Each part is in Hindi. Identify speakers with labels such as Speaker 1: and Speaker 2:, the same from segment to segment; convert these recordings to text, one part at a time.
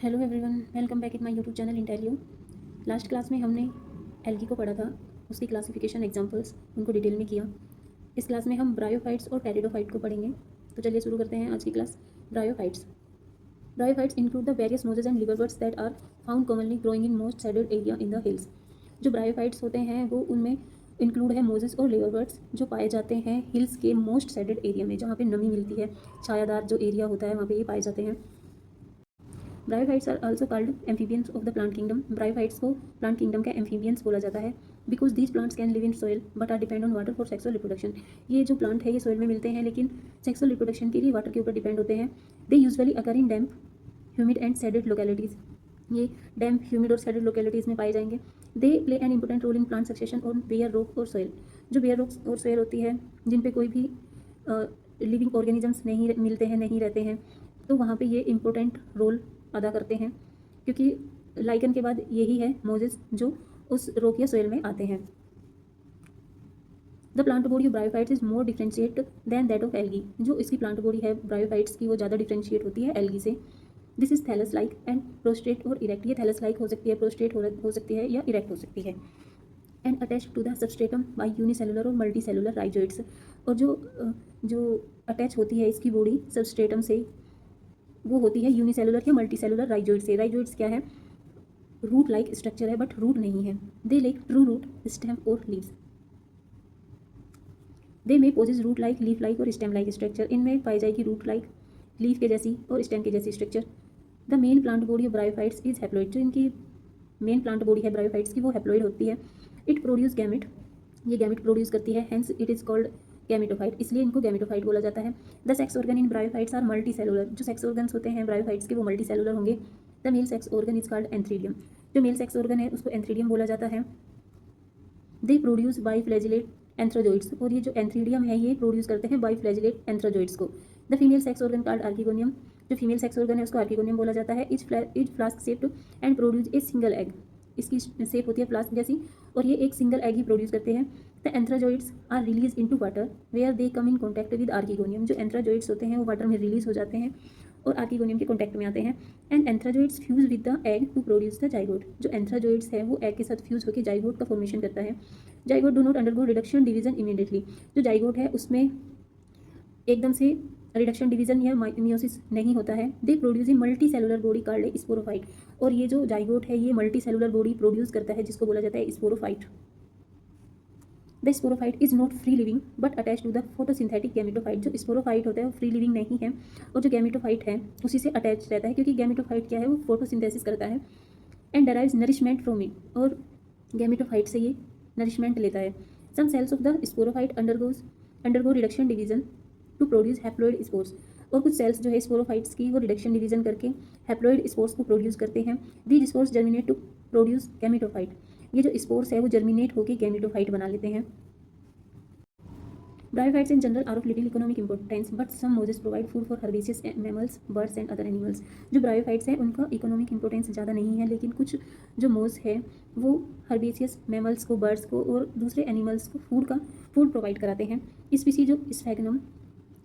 Speaker 1: Hello everyone, welcome back in my YouTube channel Intellio. Last class में हमने एल्गी को पढ़ा था, उसकी क्लासिफिकेशन एग्जांपल्स उनको डिटेल में किया। इस क्लास में हम ब्रायोफाइट्स और टेरिडोफाइट को पढ़ेंगे। तो चलिए शुरू करते हैं आज की class. Bryophytes bryophytes include the various mosses and liverworts that are found commonly growing in most shaded area in the hills. जो ब्रायोफाइट्स होते हैं वो उनमें इंक्लूड है मोजेस और लिवरवर्ट्स जो पाए जाते हैं हिल्स के मोस्ट शेडेड एरिया में, जहाँ पे नमी मिलती है, छायादार जो एरिया होता है वहाँ पे ये पाए जाते हैं। Bryophytes are also called amphibians of the plant kingdom. Bryophytes को प्लांट किंगडम का एम्फीबियंस बोला जाता है because these plants can live in soil but are depend on water for sexual reproduction. ये जो प्लांट है ये सॉइल में मिलते हैं लेकिन सेक्सुअल रिप्रोडक्शन के लिए वाटर के ऊपर डिपेंड होते हैं। They usually occur in damp, humid and shaded localities. ये डैम्प, ह्यूमिड और सैडेड लोकेलिटीज़ में पाए जाएंगे। They play an important role in plant succession on bare rock और सॉइल। जो बेयर रॉक और सॉइल होती है जिन पे कोई भी लिविंग ऑर्गेनिजम्स नहीं मिलते हैं, नहीं रहते हैं, तो वहाँ पे ये इंपॉर्टेंट रोल अदा करते हैं, क्योंकि लाइकन के बाद यही है मोजेस जो उस रॉक या सोइल में आते हैं। The plant body of bryophytes is more differentiated than that of algae. जो इसकी प्लांट बॉडी है ब्रायोफाइट्स की वो ज़्यादा डिफ्रेंशिएट होती है एल्गी से। This is thallus like and prostrate और इरेक्ट। ये थैलस लाइक हो सकती है, प्रोस्ट्रेट हो सकती है या इरेक्ट हो सकती है। And attached to the substratum by unicellular और मल्टी सेलुलर राइजोइड्स। और जो अटैच होती है इसकी बॉडी सबस्ट्रेटम से वो होती है यूनिसेलुलर या मल्टी सेलुलर राइजोइड से। राइजोइड्स क्या है? रूट लाइक स्ट्रक्चर है बट रूट नहीं है। They lack true root, stem और leaves. They may possess root like, leaf like और स्टेम लाइक स्ट्रक्चर। इनमें पाई जाएगी रूट लाइक, लीफ के जैसी और स्टेम के जैसी structure. The main plant body of bryophytes is haploid. जो इनकी मेन प्लांट बॉडी है ब्रायोफाइट्स की वो हैप्लॉइड होती है। It produce gamete. ये गैमेट प्रोड्यूस करती है, hence it is called gametophyte, इसलिए इनको गैमेटोफाइट बोला जाता है। The sex organ in bryophytes are multicellular. जो सेक्स ऑर्गन्स होते हैं ब्रायोफाइट्स के वो मल्टी सेलुलर होंगे। The male sex organ is called antheridium. जो मेल सेक्स ऑर्गन है उसको एंथ्रीडियम बोला जाता है। They produce biflagellate antherozoids. और ये जो एंथ्रीडियम है ये प्रोड्यूस करते हैं बाईफ्लैजिलेट एंथ्रोजोइड्स को। The female sex organ called archegonium. जो फीमेल सेक्स ऑर्गन है उसको आर्किगोनियम बोला जाता है। Is flask shaped and produce a single egg. इसकी शेप होती है फ्लास्क जैसी और ये एक सिंगल एग ही प्रोड्यूस करते हैं। The antherozoids are release into water where they come in contact with archegonium. जो एंथ्रोजोइड्स होते हैं वो वाटर में रिलीज हो जाते हैं और आर्किगोनियम के कॉन्टैक्ट में आते हैं। And antherozoids fuse with the egg to produce the zygote. जो एंथ्राजोइड्स है वो एग के साथ फ्यूज होकर जाइगोट का फॉर्मेशन करता है। Zygote do not undergo reduction division immediately. जो जाइगोट है उसमें एकदम से रिडक्शन डिवीजन या मियोसिस नहीं होता है। They produce a multi cellular body called sporophyte. और ये जो जाइगोट है ये मल्टी सेलुलर बॉडी प्रोड्यूस करता है जिसको बोला जाता है sporophyte. The sporophyte is not free living but attach to the photosynthetic gametophyte. जो स्पोरोफाइट होता है वो फ्री लिविंग नहीं है और जो गैमेटोफाइट है उसी से अटैच रहता है, क्योंकि गैमेटोफाइट क्या है वो फोटोसिंथेसिस करता है and derives nourishment from it. और गैमेटोफाइट से ये नरिशमेंट लेता है। Some cells of the sporophyte undergo reduction division to produce haploid spores. और कुछ सेल्स जो है स्पोरोफाइट्स की वो रिडक्शन डिवीजन करके हैप्लॉइड स्पोर्स को प्रोड्यूस करते हैं। These spores germinate to produce gametophyte. ये जो स्पोर्स है वो जर्मिनेट होकर गैमेटोफाइट बना लेते हैं। Bryophytes in general are of little economic importance, but some moses provide food for herbaceous mammals, birds and other animals. जो ब्रायोफाइट्स हैं उनका इकोनॉमिक इंपॉर्टेंस ज़्यादा नहीं है, लेकिन कुछ जो मोज है वो हर्बेसियस मैमल्स को, बर्ड्स को और दूसरे एनिमल्स को फूड प्रोवाइड कराते हैं। स्पीसी जो sphagnum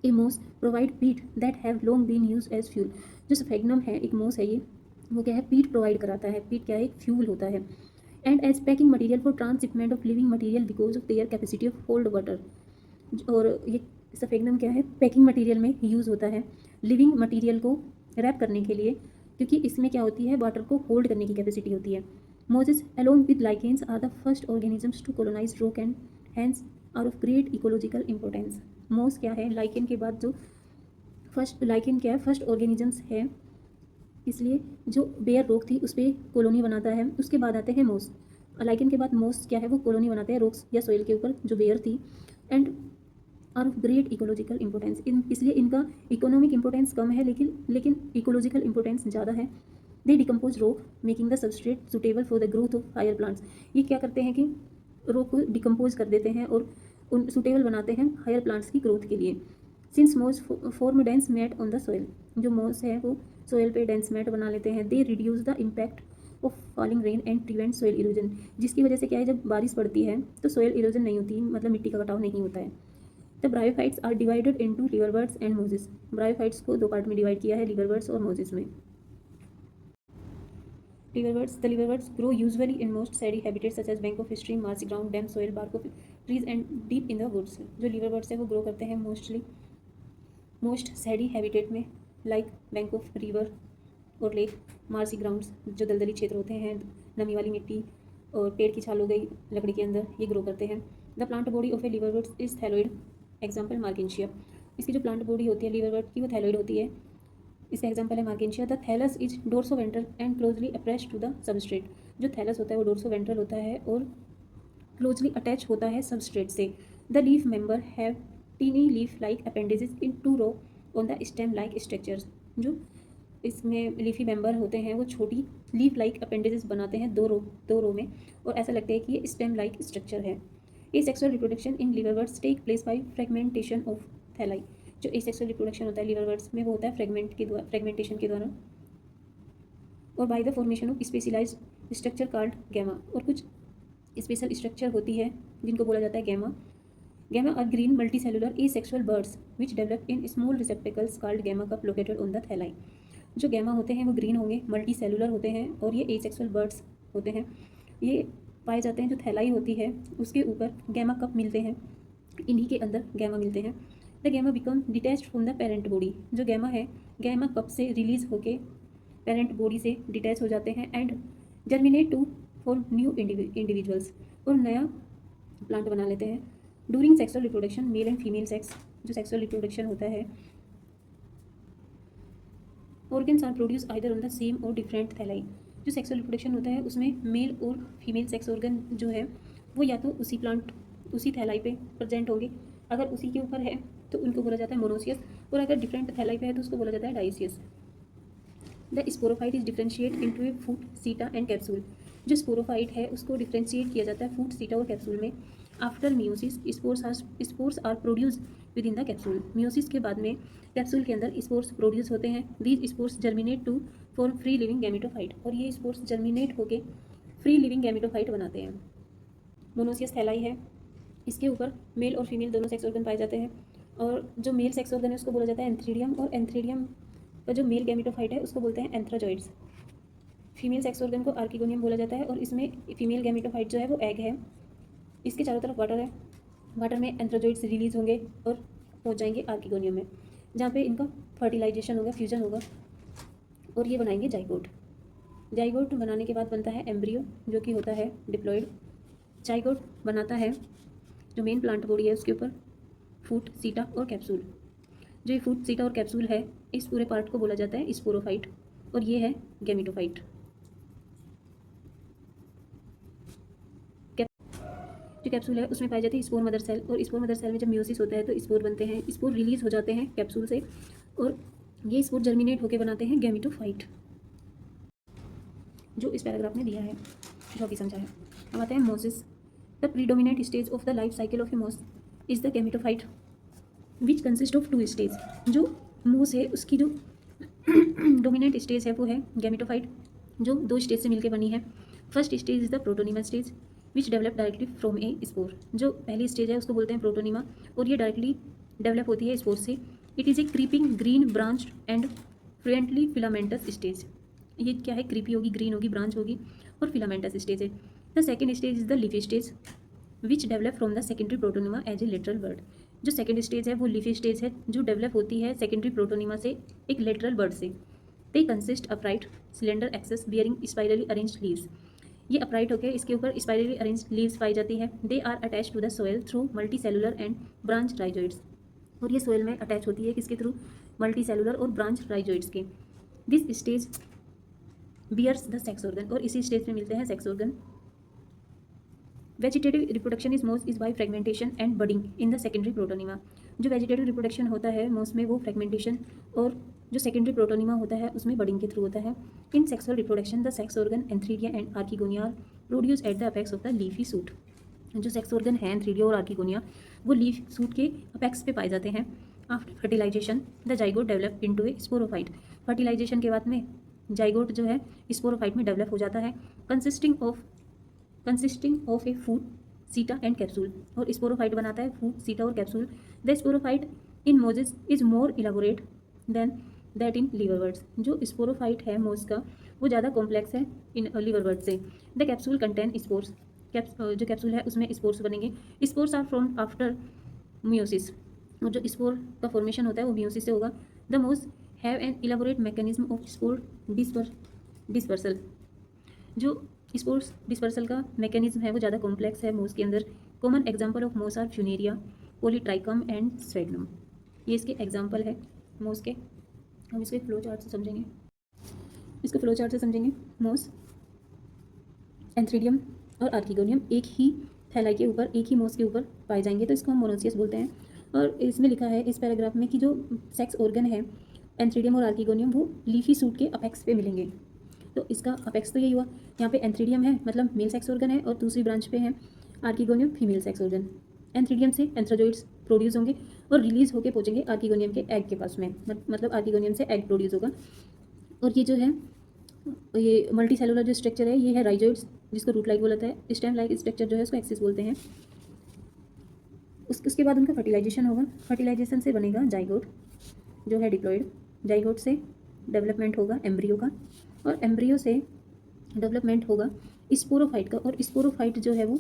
Speaker 1: A moss provide peat that have long been use as fuel. जो स्फेगनम है एक मोस है ये, वो क्या है, पीट प्रोवाइड कराता है। पीट क्या है, एक फ्यूल होता है। And as packing material for transshipment of living material because of their capacity of hold water. और ये सफेगनम क्या है, पैकिंग मटेरियल में यूज़ होता है लिविंग मटेरियल को रैप करने के लिए, क्योंकि इसमें क्या होती है, वाटर को होल्ड करने की कैपेसिटी होती है। Mosses along with lichens are the first organisms to colonise rock and hence are of great ecological importance. Moss क्या है, लाइकेन के बाद जो फर्स्ट लाइकेन क्या है, फर्स्ट ऑर्गेनिजम्स है, इसलिए जो बेयर रॉक थी उस पर कॉलोनी बनाता है। उसके बाद आते हैं मोस। लाइकेन के बाद मोस क्या है, वो कॉलोनी बनाते हैं रॉक्स या सोइल के ऊपर जो बेयर थी। And are of great ecological importance, इसलिए इनका इकोनॉमिक इंपॉर्टेंस कम है लेकिन इकोलॉजिकल इंपॉर्टेंस ज़्यादा है। They decompose rock making the substrate suitable for the growth of higher plants. ये क्या करते हैं कि रॉक को डिकम्पोज कर देते हैं और उन सुटेबल बनाते हैं हायर प्लांट्स की ग्रोथ के लिए। Since moss form dense mat on the soil. जो मोस है वो सोइल पे डेंस मैट बना लेते हैं। They reduce the impact of falling rain and prevent soil erosion. जिसकी वजह से क्या है, जब बारिश पड़ती है तो सोइल इरोजन नहीं होती, मतलब मिट्टी का कटाव नहीं होता है। The bryophytes are divided into liverworts and mosses. Bryophytes को दो पार्ट में डिवाइड किया है, लिवरवर्ट्स और मोजेस में। Liverworts. The liverworts grow usually in most sandy habitats such as bank of stream, marshy ground, damp soil, bark of trees and deep in the woods. जो liverworts है वो grow करते हैं most sandy habitat में, like bank of river और लेक, मार्सी ग्राउंड्स जो दलदली क्षेत्र होते हैं, नमी वाली मिट्टी और पेड़ की छाल हो गई लकड़ी के अंदर, ये ग्रो करते हैं. The plant body of A liverwort is thalloid. Example Marchantia. इसकी जो प्लांट बॉडी होती है लिवरवर्ट की वो थैलोइड होती है. इसका एग्जाम्पल है marchantia. The thallus is dorsoventral and closely attached to the substrate. जो थैलस होता है वो डोर्सो वेंट्रल होता है और क्लोजली अटैच होता है सबस्ट्रेट से. The leaf member have tiny leaf like appendages in 2 row on the stem like structures. जो इसमें लीफी मेंबर होते हैं वो छोटी लीफ लाइक अपेंडिजेस बनाते हैं दो रो में, और ऐसा लगता है कि ये स्टेम लाइक स्ट्रक्चर है. Asexual reproduction in liverworts take place by fragmentation of thalli. जो एसेक्सुअल रिप्रोडक्शन होता है लिवरवर्ट्स में वो होता है फ्रेगमेंटेशन के द्वारा और by the formation of specialised structure called gemma. और कुछ स्पेशल स्ट्रक्चर होती है जिनको बोला जाता है gemma. Gemma are green multicellular asexual buds which develop in small receptacles called gemma cup located on the thalli. जो गैमा होते हैं वो ग्रीन होंगे, मल्टीसेलुलर होते हैं और ये एसेक्सुअल बर्ड्स होते हैं. ये पाए जाते हैं जो थैलाई होती है उसके ऊपर गैमा कप मिलते हैं, इन्हीं के अंदर गैमा मिलते हैं. The gemma become detached from the parent body. जो गैमा है गैमा कप से रिलीज होके पेरेंट बॉडी से डिटैच हो जाते हैं and germinate to form new individuals. और नया प्लांट बना लेते हैं. During sexual reproduction male and female sex, जो सेक्सुअल रिप्रोडक्शन होता है, organs are produce either on the same or different thalli. जो सेक्सुअल रिप्रोडक्शन होता है उसमें मेल और फीमेल सेक्स ऑर्गन जो है वो या तो उसी थैलाई पे प्रेजेंट होंगे. अगर उसी के ऊपर है तो उनको बोला जाता है मोनोसियस, और अगर डिफरेंट थैलाई पे है तो उसको बोला जाता है dioecious. The sporophyte is differentiate into a foot, seta and capsule. जो स्पोरोफाइट है उसको डिफ्रेंशिएट किया जाता है फूट, सीटा और कैप्सूल में. After meiosis spores are produce within the capsule. Meiosis के बाद में कैप्सूल के अंदर स्पोर्स प्रोड्यूस होते हैं. These spores germinate to form free living gametophyte. और ये स्पोर्स जर्मिनेट होकर फ्री लिविंग गैमेटोफाइट बनाते हैं. मोनोसियस थैलाई है, इसके ऊपर मेल और फीमेल दोनों सेक्स ऑर्गन पाए जाते हैं. और जो मेल सेक्स ऑर्गन है उसको बोला जाता है एंथ्रीडियम, और एंथ्रीडियम का जो मेल गैमेटोफाइट है उसको बोलते हैं एंथ्राजॉइड्स. फीमेल सेक्स ऑर्गन को आर्किगोनियम बोला जाता है और इसमें फीमेल गैमेटोफाइट जो है वो एग है. इसके चारों तरफ वाटर है. वाटर में एंथ्राजॉइड्स रिलीज होंगे और पहुंच जाएंगे आर्किगोनियम में, जहाँ पे इनका फर्टिलाइजेशन होगा, फ्यूजन होगा और ये बनाएंगे जाइगोट. जाइगोट बनाने के बाद बनता है एम्ब्रियो जो कि होता है डिप्लॉइड. जाइगोट बनाता है जो मेन प्लांट बॉडी है उसके ऊपर फूट, सीटा और कैप्सूल. जो ये फूट, सीटा और कैप्सूल है इस पूरे पार्ट को बोला जाता है स्पोरोफाइट, और ये है गैमेटोफाइट. जो कैप्सूल है उसमें पाई जाती है स्पोर मदर सेल, और स्पोर मदर सेल में जब म्यूसिस होता है तो स्पोर बनते हैं. स्पोर रिलीज हो जाते हैं कैप्सूल से और ये स्पोर जर्मिनेट होकर बनाते हैं गैमेटोफाइट, जो इस पैराग्राफ में दिया है, जो अभी समझा है. अब आते हैं mosses. The predominant stage of the life cycle of a moss is the gametophyte which consist of 2 stage. जो मोस है उसकी जो डोमिनेंट स्टेज है वो है गैमेटोफाइट, जो 2 स्टेज से मिलकर बनी है. First stage is the protonema stage which develop directly from A spore. जो पहली स्टेज है उसको बोलते हैं प्रोटोनिमा और ये डायरेक्टली डेवलप होती है स्पोर से. It is a creeping green branched and fluently filamentous stage. ये क्या है, क्रीपी होगी, ग्रीन होगी, ब्रांच होगी और फिलामेंटस स्टेज है. The second stage is the leafy stage which develop from the secondary protonema as a lateral bud. जो सेकेंड स्टेज है वो लीफी स्टेज है जो डेवलप होती है सेकेंडरी प्रोटोनिमा से एक लेटरल बर्ड से. They consist upright slender axes bearing spirally arranged leaves. ये अपराइट होकर इसके ऊपर स्पाइरली अरेंज्ड लीव्स पाई जाती है. They are attach to the soil through multicellular and branch rhizoids. और ये सोयल में अटैच होती है किसके थ्रू, मल्टी सेलुलर और ब्रांच राइजोइड्स के. This stage bears the sex organ. और इसी स्टेज में मिलते हैं sex organ. Vegetative reproduction is most is by fragmentation and budding in the secondary protonema. जो वेजिटेटिव रिप्रोडक्शन होता है मोस्ट में वो फ्रेगमेंटेशन और जो सेकेंडरी प्रोटोनिमा होता है उसमें बडिंग के थ्रू होता है. In sexual reproduction the sex organ antheridia and archegonia are produce at the apex of the leafy shoot. जो सेक्स ऑर्गन है एंथ्रीडिया और आर्किगोनिया वो लीफ सूट के अपेक्स पे पाए जाते हैं. After fertilisation the zygote develop into a sporophyte. Fertilisation के बाद में जाइगोट जो है स्पोरोफाइट में डेवलप हो जाता है consisting of A foot, seta and capsule. और स्पोरोफाइट बनाता है फूट, सीटा और capsule. The sporophyte in mosses is more elaborate than that in liverworts. जो स्पोरोफाइट है मोस का वो ज़्यादा कॉम्प्लेक्स है इन लीवरवर्ड से। द कैप्सूल कंटेन स्पोर्स, जो कैप्सूल है उसमें स्पोर्स बनेंगे। Spores are from after meiosis, और जो स्पोर का फॉर्मेशन होता है वो मियोसिस से होगा। द मोस have an elaborate mechanism of spore dispersal. जो स्पोर्स डिस्पर्सल का मैकेनिज्म है वो ज़्यादा कॉम्प्लेक्स है मोस के अंदर। कॉमन एग्जाम्पल ऑफ मोस आर फ्यूनेरिया, पॉलीट्राइकम एंड स्वेगनम। ये इसके एग्जाम्पल है मोस के। हम इसके फ्लो चार्ट से समझेंगे। इसको फ्लो चार्ट से समझेंगे। मोस, एंथ्रीडियम और आर्किगोनियम एक ही थैलाई के ऊपर, एक ही मोस के ऊपर पाए जाएंगे, तो इसको हम मोनोसियस बोलते हैं। और इसमें लिखा है इस पैराग्राफ में कि जो सेक्स ऑर्गन है एंथ्रीडियम और आर्किगोनियम वो लीफी सूट के अपेक्स पे मिलेंगे। तो इसका अपेक्स तो यही हुआ। यहाँ पे एंथ्रीडियम है मतलब मेल सेक्स ऑर्गन है, और दूसरी ब्रांच पे है archegonium female sex organ. Antheridium से एंथ्रोजोइड्स प्रोड्यूस होंगे और रिलीज होके पहुँचेंगे आर्किगोनियम के एग के पास में, मतलब आर्किगोनियम से एग प्रोड्यूस होगा। और ये जो है ये मल्टी सेलुलर जो स्ट्रक्चर है ये है राइजोइड्स, जिसको रूट लाइक बोलता है। स्टेम लाइक स्ट्रक्चर जो है उसको एक्सिस बोलते हैं। उसके बाद उनका फर्टिलाइजेशन होगा। फर्टिलाइजेशन से बनेगा जाइगोट जो है डिप्लॉइड। जाइगोट से डेवलपमेंट होगा एम्ब्रियो का, और एम्ब्रियो से डेवलपमेंट होगा स्पोरोफाइट का। और स्पोरोफाइट जो है वो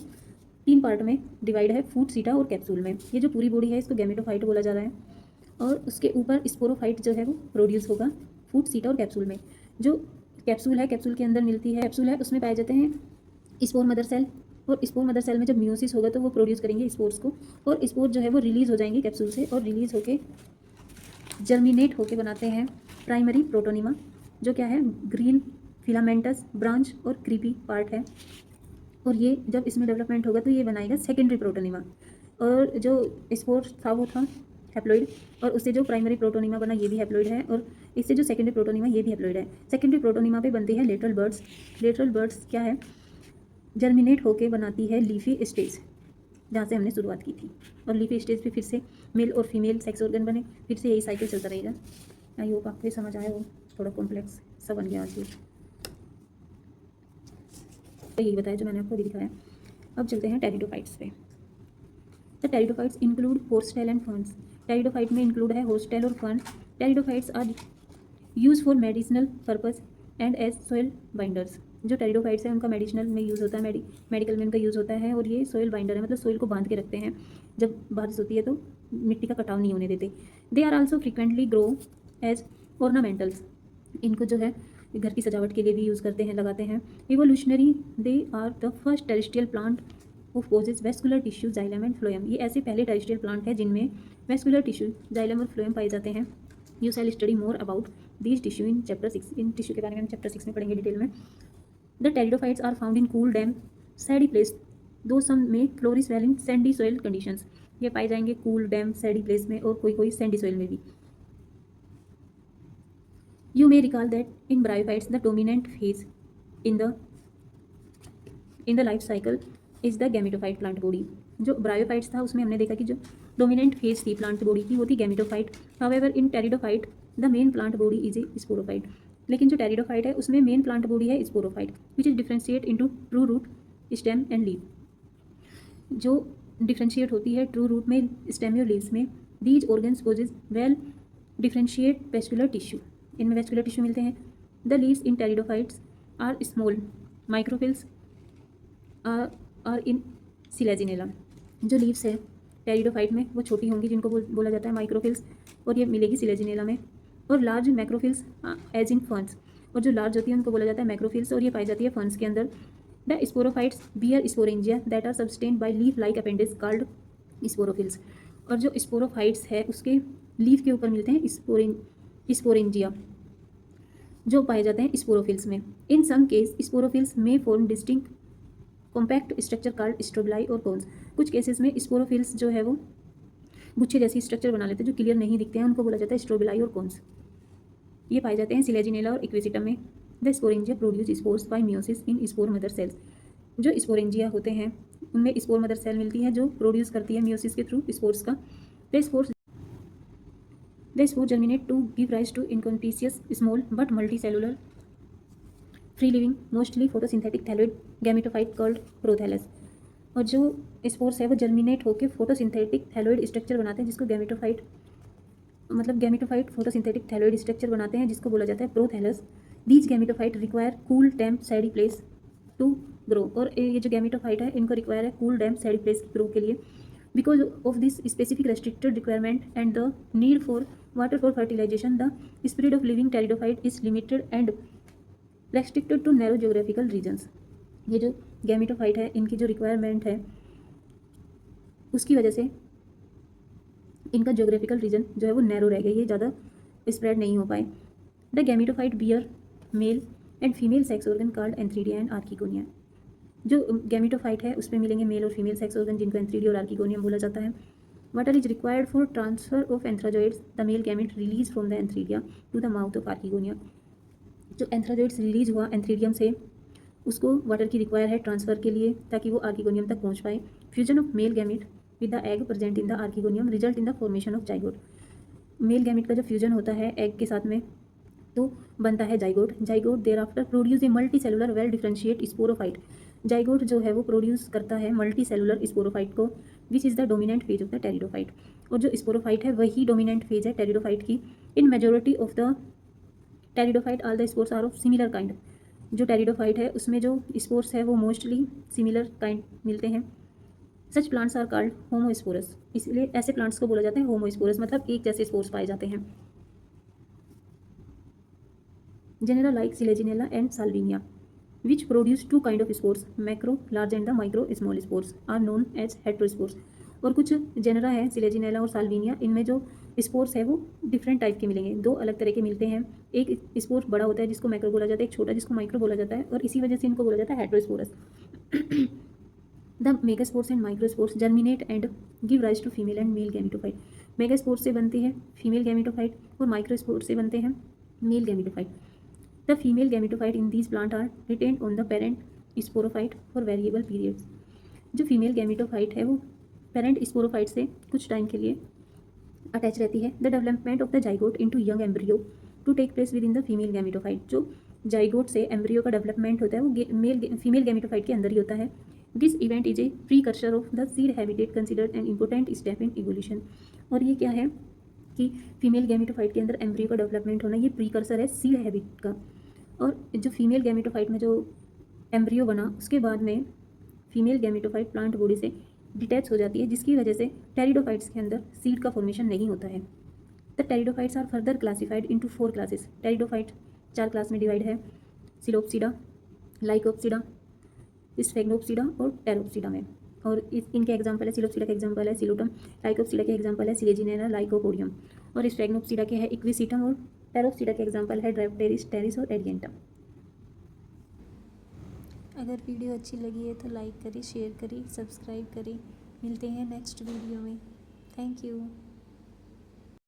Speaker 1: 3 पार्ट में डिवाइड है, फूट, सीटा और कैप्सूल में। ये जो पूरी बॉडी है इसको गैमेटोफाइट बोला जा रहा है। और उसके ऊपर स्पोरोफाइट जो है वो प्रोड्यूस होगा फूट, सीटा और कैप्सूल में। जो कैप्सूल है, कैप्सूल के अंदर मिलती है, कैप्सूल है उसमें पाए जाते हैं स्पोर मदर सेल। और स्पोर मदर सेल में जब मियोसिस होगा तो वो प्रोड्यूस करेंगे स्पोर्स को, और स्पोर जो है वो रिलीज हो जाएंगे कैप्सूल से, और रिलीज होके जर्मिनेट होके बनाते हैं प्राइमरी प्रोटोनिमा, जो क्या है ग्रीन फिलामेंटस ब्रांच और क्रीपी पार्ट है। और ये जब इसमें डेवलपमेंट होगा तो ये बनाएगा सेकेंडरी प्रोटोनिमा। और जो स्पोर था वो था हैप्लॉइड, और उससे जो प्राइमरी प्रोटोनिमा बना ये भी हैप्लॉइड है, और इससे जो सेकेंडरी प्रोटोनिमा ये भी हैप्लॉइड है। सेकेंडरी प्रोटोनिमा पे बनती है लेटरल बर्ड्स। लेटरल बर्ड्स क्या है, जर्मिनेट होके बनाती है लीफी स्टेज, जहाँ से हमने शुरुआत की थी। और लीफी स्टेज पे फिर से मेल और फीमेल सेक्स ऑर्गन बने, फिर से यही साइकिल चलता रहेगा। आई होप आपको समझ आया हो, थोड़ा कॉम्प्लेक्स सा बन गया आज ये, तो यही बताया जो मैंने आपको अभी दिखाया। अब चलते हैं टेरिडोफाइट्स पे। The pteridophytes include horsetail and ferns. Pteridophyte में इंक्लूड है होर्सटेल और fern. Pteridophytes are use for medicinal purpose and as soil binders. जो टेरिडोफाइट्स है उनका मेडिसिनल में यूज़ होता है, मेडिकल में उनका यूज़ होता है। और ये सॉइल बाइंडर है, मतलब सॉइल को बांध के रखते हैं, जब बारिश होती है तो मिट्टी का कटाव नहीं होने देते। They are also frequently grow as ornamentals. इनको जो है घर की सजावट के लिए भी यूज़ करते हैं, लगाते हैं। Evolutionary they are the first terrestrial plant of possess vascular tissue xylem and phloem. ये ऐसे पहले टेरेस्ट्रियल प्लांट है जिनमें वेस्कुलर टिश्यू जाइलम और फ्लोएम पाए जाते हैं। You shall study more about these tissue in chapter 6। इन टिश्यू के बारे में हम चैप्टर 6 में पढ़ेंगे डिटेल में। The pteridophytes are found in cool damp shady place, though some may flourish well in sandy soil conditions. ये पाए जाएंगे कूल डैम सैडी प्लेस में और कोई सैंडी सॉइल में भी। You may recall that in bryophytes the dominant phase in the life cycle is the gametophyte plant body। जो ब्रायोफाइट्स था उसमें हमने देखा कि जो डोमिनेंट फेज थी प्लांट बॉडी की वो थी gametophyte. However in pteridophyte the main plant body is a sporophyte. लेकिन जो टेरिडोफाइट है उसमें मेन प्लांट बॉडी है sporophyte, which is differentiate into true root, stem and leave. जो डिफ्रेंशिएट होती है ट्रू रूट में, स्टेम और लीव्स में। These organs possess well differentiate vascular tissue, इनमें वेस्कुलर टिश्यू मिलते हैं। The leaves in pteridophytes are small, microphylls are in Selaginella. जो लीव्स है टेरिडोफाइट में वो छोटी होंगी, जिनको बोला जाता है माइक्रोफिल्स, और ये मिलेगी सिलेजिनेला में। और लार्ज मैक्रोफिल्स एज इन फर्न्स, और जो लार्ज होती है उनको बोला जाता है मैक्रोफिल्स, और ये पाई जाती है फर्न्स के अंदर। The sporophytes bear sporangia that are subtended by leaf like appendage called sporophylls. और जो स्पोरोफाइट्स है उसके लीफ के ऊपर मिलते हैं स्पोरेंजिया, जो पाए जाते हैं स्पोरोफिल्स में। इन सम केस स्पोरोफिल्स में form distinct compact structure called strobili और कोन्स। कुछ केसेस में स्पोरोफिल्स जो है वो गुच्छे जैसी स्ट्रक्चर बना लेते हैं जो क्लियर नहीं दिखते हैं, उनको बोला जाता है स्ट्रोबिलाई और कोन्स। ये पाए जाते हैं सिलेजिनेला और इक्वेसिटम में। The sporangia produce spores bye meiosis in spore mother cells. जो स्पोरेंजिया होते हैं उनमें स्पोर मदर सेल मिलती है जो प्रोड्यूस करती है मियोसिस के थ्रू स्पोर्स का। The spore germinate to give rise to inconspicuous small but multicellular free living mostly photosynthetic thalloid gametophyte called prothallus। और जो स्पोर्स है वो जर्मिनेट होकर फोटोसिंथेटिक थैलोइड स्ट्रक्चर बनाते हैं जिसको गैमेटोफाइट मतलब गैमेटोफाइट फोटोसिंथेटिक थैलोइड स्ट्रक्चर बनाते हैं जिसको बोला जाता है prothallus. These gametophyte require cool damp shady place to grow. और ये जो गैमेटोफाइट है इनको रिक्वायर है कूल डैम्प सैडी प्लेस की ग्रो के लिए। Because of this specific restricted requirement and the need for water for fertilisation, the speed of living pteridophyte is limited and restricted to narrow geographical regions. ये जो गैमेटोफाइट है इनकी जो रिक्वायरमेंट है उसकी वजह से इनका ज्योग्राफिकल रीजन जो है वो नैरो रह गया, ये ज़्यादा स्प्रेड नहीं हो पाए। The gametophyte bear male and female sex organ called antheridia and archegonia. जो गैमेटोफाइट है उसमें मिलेंगे मेल और फीमेल सेक्स ऑर्गन जिनको एंथ्रीडिया और आर्किगोनियम बोला जाता है। Water is required for transfer of antherozoids, the male gamete release from the antheridia to the mouth of archegonia. जो एंथ्राजोइड्स रिलीज हुआ एंथ्रीडियम से उसको वाटर की रिक्वायर है ट्रांसफर के लिए ताकि वो आर्किगोनियम तक पहुंच पाए। Fusion of male gamete with the egg present in the archegonium result in the formation of zygote. Male gamete का जब फ्यूजन होता है एग के साथ में तो बनता है zygote. Zygote thereafter produce a multicellular well differentiate sporophyte. Zygote जो है वो प्रोड्यूस करता है मल्टी सेलुलर स्पोरोफाइट को, which is the dominant phase of the pteridophyte. और जो स्पोरोफाइट है वही डोमिनेंट फेज है टेरिडोफाइट की। In majority of the pteridophyte all the spores are of similar kind. जो टेरिडोफाइट है उसमें जो स्पोर्स है वो मोस्टली सिमिलर काइंड मिलते हैं। Such plants are called homosporous. इसलिए ऐसे प्लांट्स को बोला जाता है होमोस्पोरस, मतलब एक जैसे स्पोर्स पाए जाते हैं। Genera like Sileginella and Salvinia, which produce two kind of spores, macro large and the micro small spores, are known as heterospores। और कुछ जेनरा है सिलेजिनेला और साल्विनिया, इनमें जो स्पोर्स है वो डिफरेंट टाइप के मिलेंगे, दो अलग तरह के मिलते हैं। एक स्पोर बड़ा होता है जिसको मैक्रो बोला जाता है, एक छोटा जिसको माइक्रो बोला जाता है, और इसी वजह से इनको बोला जाता है heterosporous. The megaspores and microspores germinate and give rise to female and male gametophyte. Megaspores से बनती है फीमेल गैमेटोफाइट और माइक्रोस्पोर से बनते हैं male gametophyte. The female gametophyte in these plant are retained on the parent sporophyte for variable periods। जो फीमेल गैमेटोफाइट है वो पेरेंट स्पोरोफाइट से कुछ टाइम के लिए अटैच रहती है। The development of the zygote into young embryo to take place within the female gametophyte. जो जाइगोट से एम्ब्रियो का डेवलपमेंट होता है वो फीमेल गैमेटोफाइट के अंदर ही होता है। This event is a precursor of the seed habitat considered an important step in evolution. और ये क्या है कि फीमेल गैमेटोफाइट के अंदर एम्ब्रियो का डेवलपमेंट होना ये प्रीकर्सर है सीड हैबिट का। और जो फीमेल गैमेटोफाइट में जो एम्ब्रियो बना उसके बाद में फीमेल गैमेटोफाइट प्लांट बॉडी से डिटैच हो जाती है, जिसकी वजह से टेरिडोफाइट्स के अंदर सीड का फॉर्मेशन नहीं होता है। The pteridophytes are further classified into 4 classes. Pteridophyte 4 class में डिवाइड है, सिलोप्सिडा, लाइकोप्सिडा, स्फेग्नोप्सिडा और टेरोप्सिडा में। और इनके एग्जाम्पल है, सिलोप्सिडा के एग्जाम्पल है सिलोटम, लाइकोप्सिडा के एग्जाम्पल है सिलेजिनेला, लाइकोपोडियम, और स्फेग्नोप्सिडा के है इक्विसिटम, और टेरोप्सिडा के एग्जाम्पल है ड्रायोप्टेरिस, टेरिस और एडियंटम।
Speaker 2: अगर वीडियो अच्छी लगी है तो लाइक करें, शेयर करें, सब्सक्राइब करें। मिलते हैं नेक्स्ट वीडियो में। Thank you.